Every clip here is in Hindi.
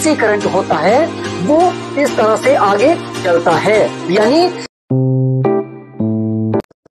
डीसी करंट होता है वो इस तरह से आगे चलता है। यानी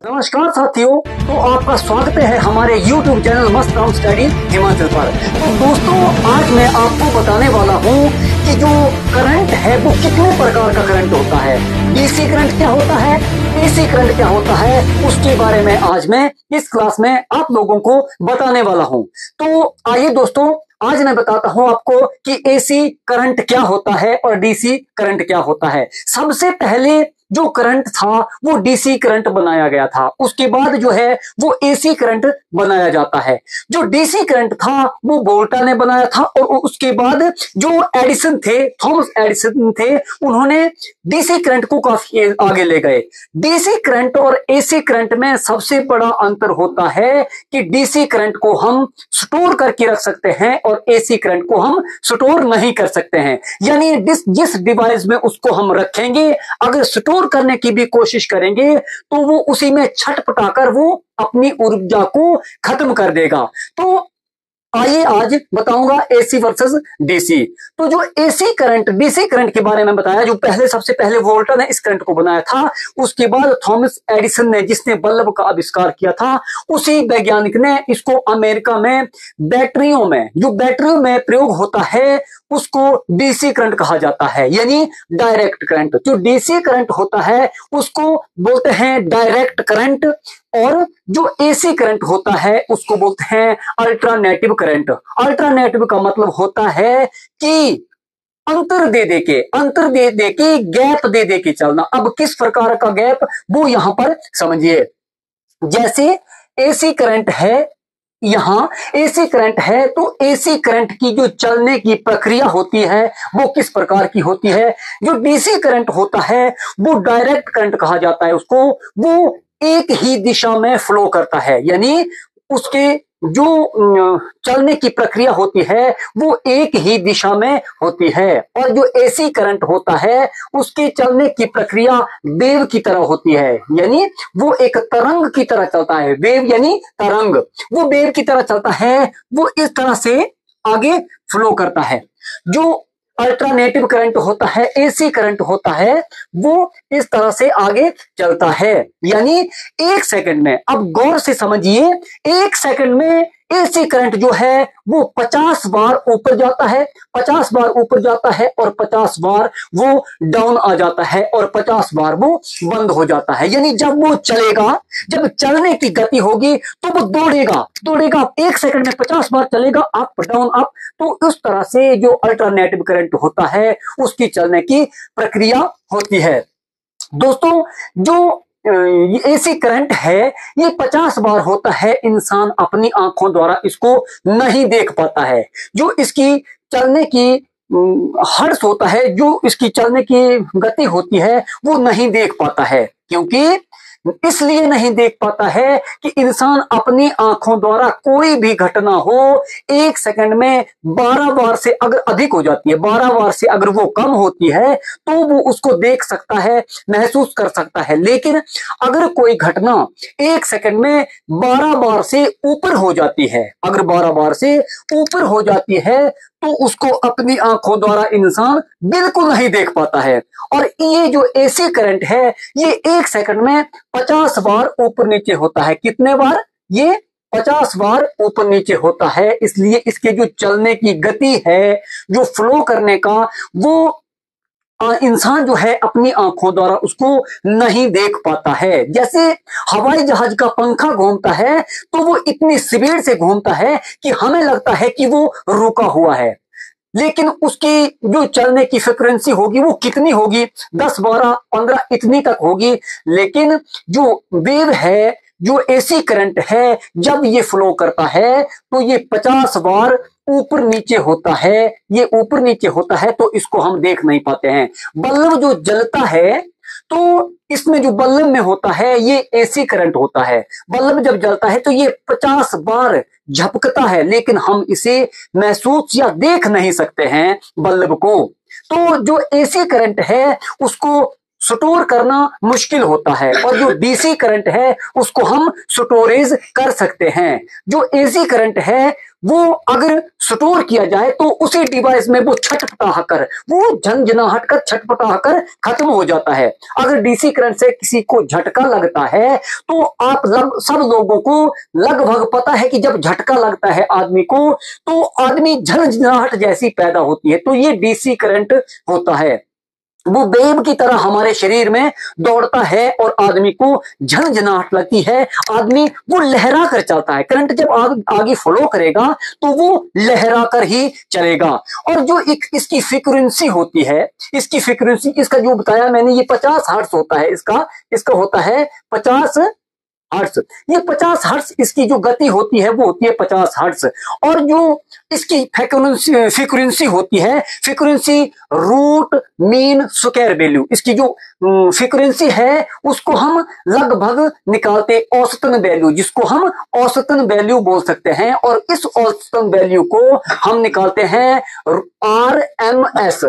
नमस्कार साथियों, तो आपका स्वागत है हमारे YouTube चैनल मस्त काम स्टडी हिमाचल पर। तो दोस्तों, आज मैं आपको बताने वाला हूँ कि जो करंट है वो कितने प्रकार का करंट होता है। डीसी करंट क्या होता है, एसी करंट क्या होता है, उसके बारे में आज मैं इस क्लास में आप लोगों को बताने वाला हूँ। तो आइए दोस्तों, आज मैं बताता हूं आपको कि एसी करंट क्या होता है और डीसी करंट क्या होता है। सबसे पहले जो करंट था वो डीसी करंट बनाया गया था, उसके बाद जो है वो एसी करंट बनाया जाता है। जो डीसी करंट था वो वोल्टा ने बनाया था और उसके बाद जो एडिसन थे, थॉमस एडिसन थे, उन्होंने डीसी करंट को काफी आगे ले गए। डीसी करंट और एसी करंट में सबसे बड़ा अंतर होता है कि डीसी करंट को हम स्टोर करके रख सकते हैं और एसी करंट को हम स्टोर नहीं कर सकते हैं। यानी जिस डिवाइस में उसको हम रखेंगे, अगर स्टोर करने की भी कोशिश करेंगे तो वो उसी में छटपटाकर वो अपनी ऊर्जा को खत्म कर देगा। तो आइए आज बताऊंगा एसी वर्सेस डीसी। तो जो एसी करंट, डीसी करंट के बारे में बताया, जो सबसे पहले वोल्टा ने इस करंट को बनाया था, उसके बाद थॉमस एडिसन ने, जिसने बल्ब का आविष्कार किया था, उसी वैज्ञानिक ने इसको अमेरिका में बैटरियों में प्रयोग होता है उसको डीसी करंट कहा जाता है, यानी डायरेक्ट करंट। जो डीसी करंट होता है उसको बोलते हैं डायरेक्ट करंट, और जो एसी करंट होता है उसको बोलते हैं अल्टरनेटिव करंट। अल्टरनेटिव का मतलब होता है कि अंतर दे दे के गैप दे दे के चलना। अब किस प्रकार का गैप, वो यहां पर समझिए। जैसे एसी करंट है, यहां एसी करंट है, तो एसी करंट की जो चलने की प्रक्रिया होती है वो किस प्रकार की होती है। जो डीसी करंट होता है वो डायरेक्ट करंट कहा जाता है उसको, वो एक ही दिशा में फ्लो करता है, यानी उसके जो चलने की प्रक्रिया होती है वो एक ही दिशा में होती है। और जो एसी करंट होता है उसके चलने की प्रक्रिया वेव की तरह होती है, यानी वो एक तरंग की तरह चलता है। वेव यानी तरंग, वो वेव की तरह चलता है, वो इस तरह से आगे फ्लो करता है। जो अल्टरनेटिव करंट होता है, एसी करंट होता है, वो इस तरह से आगे चलता है, यानी एक सेकंड में, अब गौर से समझिए, एक सेकंड में एसी करंट जो है वो 50 बार ऊपर जाता है, 50 बार ऊपर जाता है और 50 बार वो डाउन आ जाता है और 50 बार वो बंद हो जाता है। यानी जब वो चलेगा, जब चलने की गति होगी तो वो दौड़ेगा एक सेकंड में 50 बार चलेगा, अप डाउन अप। तो उस तरह से जो अल्टरनेटिव करंट होता है उसकी चलने की प्रक्रिया होती है। दोस्तों, जो एसी करंट है ये 50 बार होता है, इंसान अपनी आंखों द्वारा इसको नहीं देख पाता है। जो इसकी चलने की हर्ष होता है, जो इसकी चलने की गति होती है वो नहीं देख पाता है। क्योंकि इसलिए नहीं देख पाता है कि इंसान अपनी आंखों द्वारा कोई भी घटना हो एक सेकंड में 12 बार से अगर अधिक हो जाती है, 12 बार से अगर वो कम होती है तो वो उसको देख सकता है, महसूस कर सकता है। लेकिन अगर कोई घटना एक सेकंड में 12 बार से ऊपर हो जाती है, अगर 12 बार से ऊपर हो जाती है तो उसको अपनी आंखों द्वारा इंसान बिल्कुल नहीं देख पाता है। और ये जो एसी करंट है ये एक सेकंड में 50 बार ऊपर नीचे होता है। कितने बार? ये 50 बार ऊपर नीचे होता है। इसलिए इसके जो चलने की गति है, जो फ्लो करने का, वो इंसान जो है अपनी आंखों द्वारा उसको नहीं देख पाता है। जैसे हवाई जहाज का पंखा घूमता है तो वो इतनी स्पीड से घूमता है कि हमें लगता है कि वो रुका हुआ है, लेकिन उसकी जो चलने की फ्रीक्वेंसी होगी वो कितनी होगी? 10, 12, 15 इतनी तक होगी। लेकिन जो वेव है, जो एसी करंट है, जब ये फ्लो करता है तो ये 50 बार ऊपर नीचे होता है। ये ऊपर नीचे होता है तो इसको हम देख नहीं पाते हैं। बल्ब जो जलता है तो इसमें जो बल्ब में होता है ये एसी करंट होता है। बल्ब जब जलता है तो ये 50 बार झपकता है, लेकिन हम इसे महसूस या देख नहीं सकते हैं बल्ब को। तो जो एसी करंट है उसको स्टोर करना मुश्किल होता है, और जो डीसी करंट है उसको हम स्टोरेज कर सकते हैं। जो एसी करंट है वो अगर स्टोर किया जाए तो उसी डिवाइस में वो छटपटाकर, वो झंझनाहट कर छटपटाकर खत्म हो जाता है। अगर डीसी करंट से किसी को झटका लगता है तो आप सब लोगों को लगभग पता है कि जब झटका लगता है आदमी को तो आदमी झंझनाहट जैसी पैदा होती है, तो ये डीसी करंट होता है। वो वेव की तरह हमारे शरीर में दौड़ता है और आदमी को झंझनाहट लगती है, आदमी वो लहरा कर चलता है। करंट जब आगे फ्लो करेगा तो वो लहरा कर ही चलेगा। और जो एक इसकी फ्रीक्वेंसी होती है, इसकी फ्रीक्वेंसी, इसका जो बताया मैंने, ये 50 हर्ट्ज होता है, इसका होता है 50 हर्ट्ज। ये 50 हर्ट्ज इसकी जो गति होती है वो होती है 50 हर्ट्ज। और जो इसकी फ्रीक्वेंसी होती है, frequency root mean square value, इसकी जो फ्रीक्वेंसी है उसको हम लगभग निकालते औसतन वैल्यू, जिसको हम औसतन वैल्यू बोल सकते हैं, और इस औसतन वैल्यू को हम निकालते हैं RMS,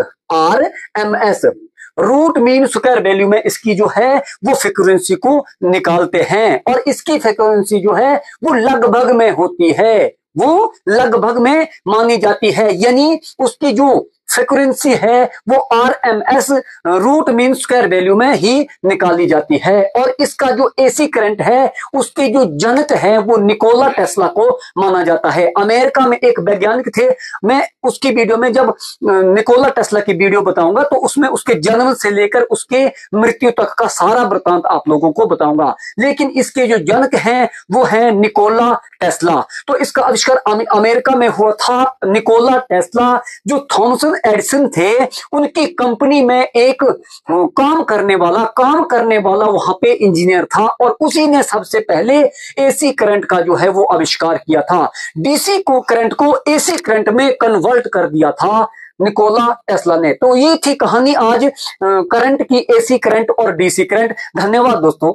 root mean square value में इसकी जो है वो फ्रीक्वेंसी को निकालते हैं। और इसकी फ्रीक्वेंसी जो है वो लगभग में होती है, वो लगभग में मानी जाती है, यानी उसकी जो फ्रीक्वेंसी है वो RMS root mean square value में ही निकाली जाती है। और इसका जो एसी करंट है उसके जो जनक है वो निकोला टेस्ला को माना जाता है। अमेरिका में एक वैज्ञानिक थे, मैं उसकी वीडियो में जब निकोला टेस्ला की वीडियो बताऊंगा तो उसमें उसके जन्म से लेकर उसके मृत्यु तक का सारा वृतांत आप लोगों को बताऊंगा। लेकिन इसके जो जनक हैं वो है निकोला टेस्ला। तो इसका आविष्कार अमेरिका में हुआ था। निकोला टेस्ला जो थॉमसन एडिसन थे उनकी कंपनी में एक काम करने वाला वहां पे इंजीनियर था, और उसी ने सबसे पहले एसी करंट का जो है वो आविष्कार किया था। डीसी को करंट को एसी करंट में कन्वर्ट कर दिया था निकोला टेस्ला ने। तो ये थी कहानी आज करंट की, एसी करंट और डीसी करंट। धन्यवाद दोस्तों।